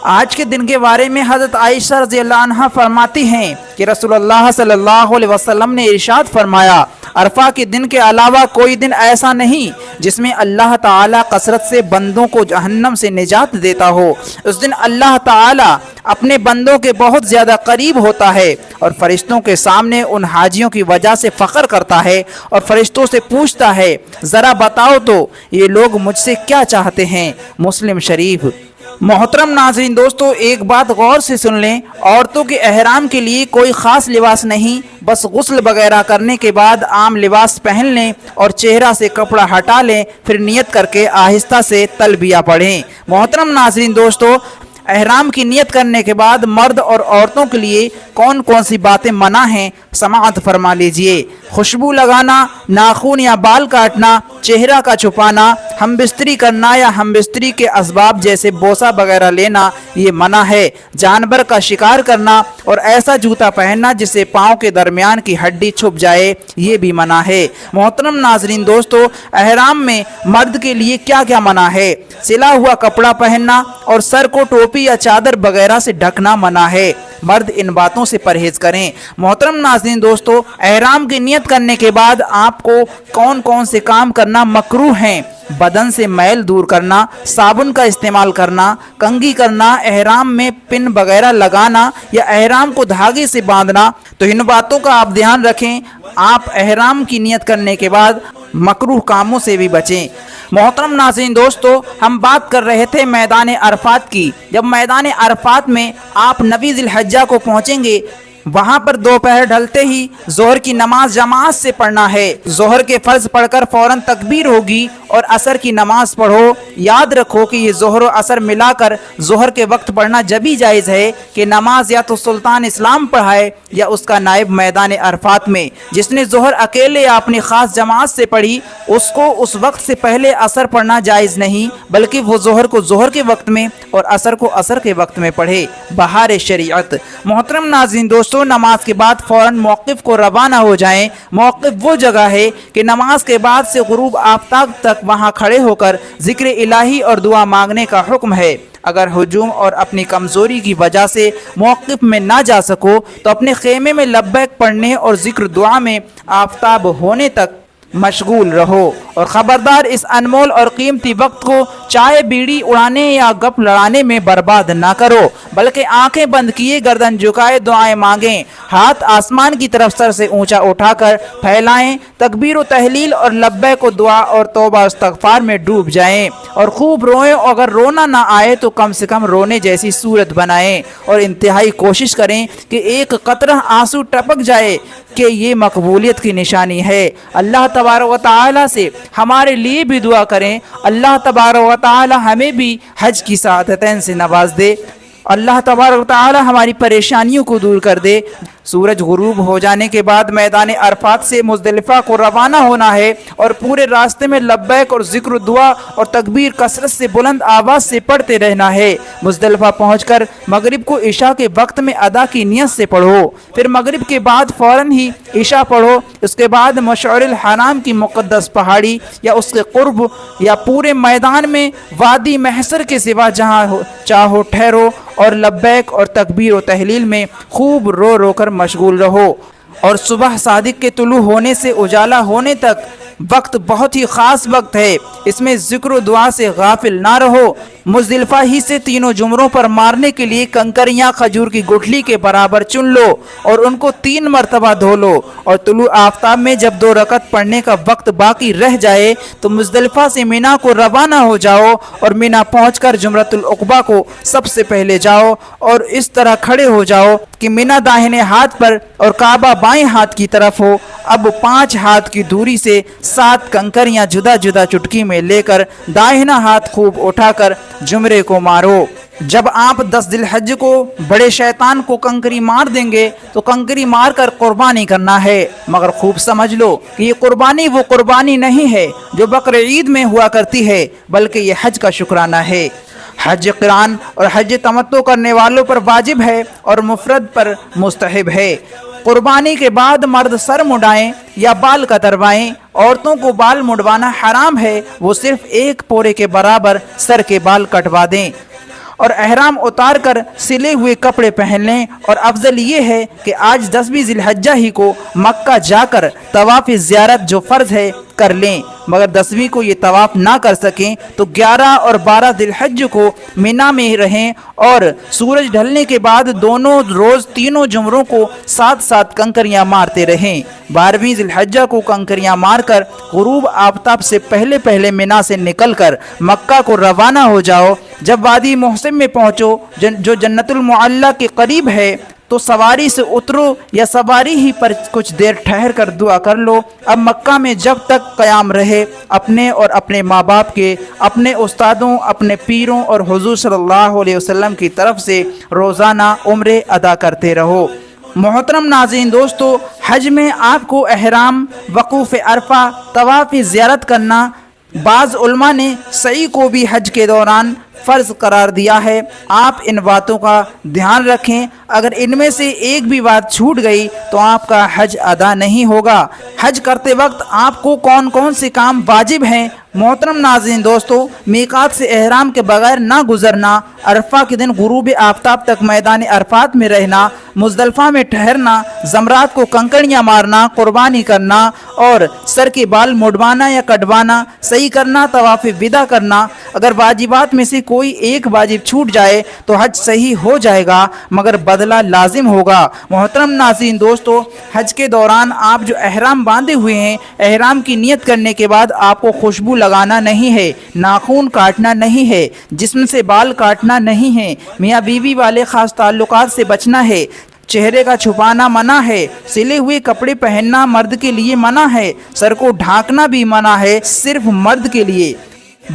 آج کے دن کے بارے میں حضرت عائشہ رضی اللہ عنہا فرماتی ہیں کہ رسول اللہ صلی اللہ علیہ وسلم نے ارشاد فرمایا، عرفہ کے دن کے علاوہ کوئی دن ایسا نہیں جس میں اللہ تعالیٰ کثرت سے بندوں کو جہنم سے نجات دیتا ہو۔ اس دن اللہ تعالیٰ اپنے بندوں کے بہت زیادہ قریب ہوتا ہے اور فرشتوں کے سامنے ان حاجیوں کی وجہ سے فخر کرتا ہے اور فرشتوں سے پوچھتا ہے، ذرا بتاؤ تو یہ لوگ مجھ سے کیا چاہتے ہیں۔ مسلم شریف۔ محترم ناظرین دوستو، ایک بات غور سے سن لیں، عورتوں کے احرام کے لیے کوئی خاص لباس نہیں، بس غسل وغیرہ کرنے کے بعد عام لباس پہن لیں اور چہرہ سے کپڑا ہٹا لیں، پھر نیت کر کے آہستہ سے تلبیہ پڑھیں۔ محترم ناظرین دوستو، احرام کی نیت کرنے کے بعد مرد اور عورتوں کے لیے کون کون سی باتیں منع ہیں سماعت فرما لیجئے۔ خوشبو لگانا، ناخن یا بال کاٹنا، چہرہ کا چھپانا، ہم بستری کرنا یا ہم بستری کے اسباب جیسے بوسہ وغیرہ لینا یہ منع ہے۔ جانور کا شکار کرنا اور ایسا جوتا پہننا جس سے پاؤں کے درمیان کی ہڈی چھپ جائے یہ بھی منع ہے۔ محترم ناظرین دوستو، احرام میں مرد کے لیے کیا کیا منع ہے؟ سلا ہوا کپڑا پہننا اور سر کو ٹوپی یا چادر وغیرہ سے ڈھکنا منع ہے۔ مرد ان باتوں سے پرہیز کریں۔ محترم ناظرین دوستو، احرام کی نیت کرنے کے بعد آپ کو کون کون سے کام کرنا مکروہ ہیں؟ بدن سے میل دور کرنا، صابن کا استعمال کرنا، کنگھی کرنا، احرام میں پن وغیرہ لگانا یا احرام کو دھاگے سے باندھنا، تو ان باتوں کا آپ دھیان رکھیں۔ آپ احرام کی نیت کرنے کے بعد مکروہ کاموں سے بھی بچیں۔ محترم ناظرین دوستو، ہم بات کر رہے تھے میدان عرفات کی۔ جب میدان عرفات میں آپ 9 ذی الحجہ کو پہنچیں گے، وہاں پر دوپہر ڈھلتے ہی ظہر کی نماز جماعت سے پڑھنا ہے۔ ظہر کے فرض پڑھ کر فوراً تکبیر ہوگی اور عصر کی نماز پڑھو۔ یاد رکھو کہ یہ ظہر و عصر ملا کر ظہر کے وقت پڑھنا جبھی جائز ہے کہ نماز یا تو سلطان اسلام پڑھائے یا اس کا نائب میدان عرفات میں۔ جس نے ظہر اکیلے یا اپنی خاص جماعت سے پڑھی، اس کو اس وقت سے پہلے عصر پڑھنا جائز نہیں، بلکہ وہ ظہر کو ظہر کے وقت میں اور عصر کو عصر کے وقت میں پڑھے۔ بہار شریعت۔ محترم ناظرین دوستو، نماز کے بعد فوراً موقف کو روانہ ہو جائیں۔ موقف وہ جگہ ہے کہ نماز کے بعد سے غروب آفتاب تک وہاں کھڑے ہو کر ذکر الہی اور دعا مانگنے کا حکم ہے۔ اگر ہجوم اور اپنی کمزوری کی وجہ سے موقف میں نہ جا سکو تو اپنے خیمے میں لبیک پڑھنے اور ذکر دعا میں آفتاب ہونے تک مشغول رہو، اور خبردار اس انمول اور قیمتی وقت کو چائے بیڑی اڑانے یا گپ لڑانے میں برباد نہ کرو، بلکہ آنکھیں بند کیے گردن جھکائے دعائیں مانگیں، ہاتھ آسمان کی طرف سر سے اونچا اٹھا کر پھیلائیں، تکبیر و تحلیل اور لبیک و دعا اور توبہ استغفار میں ڈوب جائیں، اور خوب روئیں، اور اگر رونا نہ آئے تو کم سے کم رونے جیسی صورت بنائیں، اور انتہائی کوشش کریں کہ ایک قطرہ آنسو ٹپک جائے کہ یہ مقبولیت کی نشانی ہے۔ اللہ تبارک و تعالی سے ہمارے لیے بھی دعا کریں، اللہ تبارک و تعالی ہمیں بھی حج کی سعادتین سے نواز دے، اللہ تبارک و تعالی ہماری پریشانیوں کو دور کر دے۔ سورج غروب ہو جانے کے بعد میدان عرفات سے مزدلفہ کو روانہ ہونا ہے، اور پورے راستے میں لبیک اور ذکر دعا اور تکبیر کثرت سے بلند آواز سے پڑھتے رہنا ہے۔ مزدلفہ پہنچ کر مغرب کو عشاء کے وقت میں ادا کی نیت سے پڑھو، پھر مغرب کے بعد فوراً ہی عشاء پڑھو۔ اس کے بعد مشعر الحرام کی مقدس پہاڑی یا اس کے قرب یا پورے میدان میں وادی محشر کے سوا جہاں چاہو ٹھہرو، اور لبیک اور تکبیر و تحلیل میں خوب رو رو کر مشغول رہو، اور صبح صادق کے طلوع ہونے سے اجالا ہونے تک وقت بہت ہی خاص وقت ہے، اس میں ذکر و دعا سے غافل نہ رہو۔ مزدلفہ ہی سے تینوں جمروں پر مارنے کے لیے کنکریاں کھجور کی گٹھلی کے برابر چن لو اور ان کو 3 مرتبہ دھو لو، اور طلوع آفتاب میں جب 2 رکعت پڑھنے کا وقت باقی رہ جائے تو مزدلفہ سے مینا کو روانہ ہو جاؤ، اور مینا پہنچ کر جمرۃ العقبہ کو سب سے پہلے جاؤ، اور اس طرح کھڑے ہو جاؤ کہ مینا داہنے ہاتھ پر اور کعبہ بائیں ہاتھ کی طرف ہو۔ اب 5 ہاتھ کی دوری سے 7 کنکریاں جدا جدا چٹکی میں لے کر داہنا ہاتھ خوب اٹھا کر جمرے کو مارو۔ جب آپ 10 ذی الحجہ کو بڑے شیطان کو کنکری مار دیں گے تو کنکری مار کر قربانی کرنا ہے، مگر خوب سمجھ لو کہ یہ قربانی وہ قربانی نہیں ہے جو بقر عید میں ہوا کرتی ہے، بلکہ یہ حج کا شکرانہ ہے۔ حج قران اور حج تمتع کرنے والوں پر واجب ہے اور مفرد پر مستحب ہے۔ قربانی کے بعد مرد سر مڈائیں یا بال کتروائیں، عورتوں کو بال مڈوانا حرام ہے، وہ صرف 1 پورے کے برابر سر کے بال کٹوا دیں۔ اور احرام اتار کر سلے ہوئے کپڑے پہن لیں، اور افضل یہ ہے کہ آج 10ویں ذی الحجہ ہی کو مکہ جا کر طواف زیارت جو فرض ہے کر لیں، مگر 10ویں کو یہ طواف نہ کر سکیں تو 11 اور 12 ذی الحجہ کو مینا میں رہیں، اور سورج ڈھلنے کے بعد دونوں روز تینوں جمروں کو ساتھ ساتھ کنکریاں مارتے رہیں۔ 12ویں ذی الحجہ کو کنکریاں مار کر غروب آفتاب سے پہلے پہلے مینا سے نکل کر مکہ کو روانہ ہو جاؤ۔ جب وادی محسن میں پہنچو جو جنت المعلی کے قریب ہے تو سواری سے اترو یا سواری ہی پر کچھ دیر ٹھہر کر دعا کر لو۔ اب مکہ میں جب تک قیام رہے اپنے اور اپنے ماں باپ کے، اپنے استادوں، اپنے پیروں اور حضور صلی اللہ علیہ وسلم کی طرف سے روزانہ عمرے ادا کرتے رہو۔ محترم ناظرین دوستو، حج میں آپ کو احرام، وقوف عرفہ، طواف زیارت کرنا، بعض علماء نے سعی کو بھی حج کے دوران فرض قرار دیا ہے۔ آپ ان باتوں کا دھیان رکھیں، اگر ان میں سے ایک بھی بات چھوٹ گئی تو آپ کا حج ادا نہیں ہوگا۔ حج کرتے وقت آپ کو کون کون سے کام واجب ہیں؟ محترم ناظرین دوستو، میقات سے احرام کے بغیر نہ گزرنا، عرفہ کے دن غروب آفتاب تک میدان عرفات میں رہنا، مزدلفہ میں ٹھہرنا، جمرات کو کنکریاں مارنا، قربانی کرنا اور سر کے بال مڈوانا یا کٹوانا، صحیح کرنا، طواف وداع کرنا۔ اگر واجبات میں سے کوئی ایک واجب چھوٹ جائے تو حج صحیح ہو جائے گا مگر بدلہ لازم ہوگا۔ محترم ناظرین دوستو، حج کے دوران آپ جو احرام باندھے ہوئے ہیں، احرام کی نیت کرنے کے بعد آپ کو خوشبو لگانا نہیں ہے، ناخن کاٹنا نہیں ہے، جسم سے بال کاٹنا نہیں ہے، میاں بیوی والے خاص تعلقات سے بچنا ہے، چہرے کا چھپانا منع ہے، سلے ہوئے کپڑے پہننا مرد کے لیے منع ہے، سر کو ڈھانکنا بھی منع ہے، صرف مرد کے لیے۔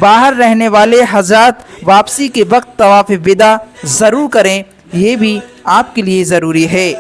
باہر رہنے والے حضرات واپسی کے وقت طواف وداع ضرور کریں، یہ بھی آپ کے لیے ضروری ہے۔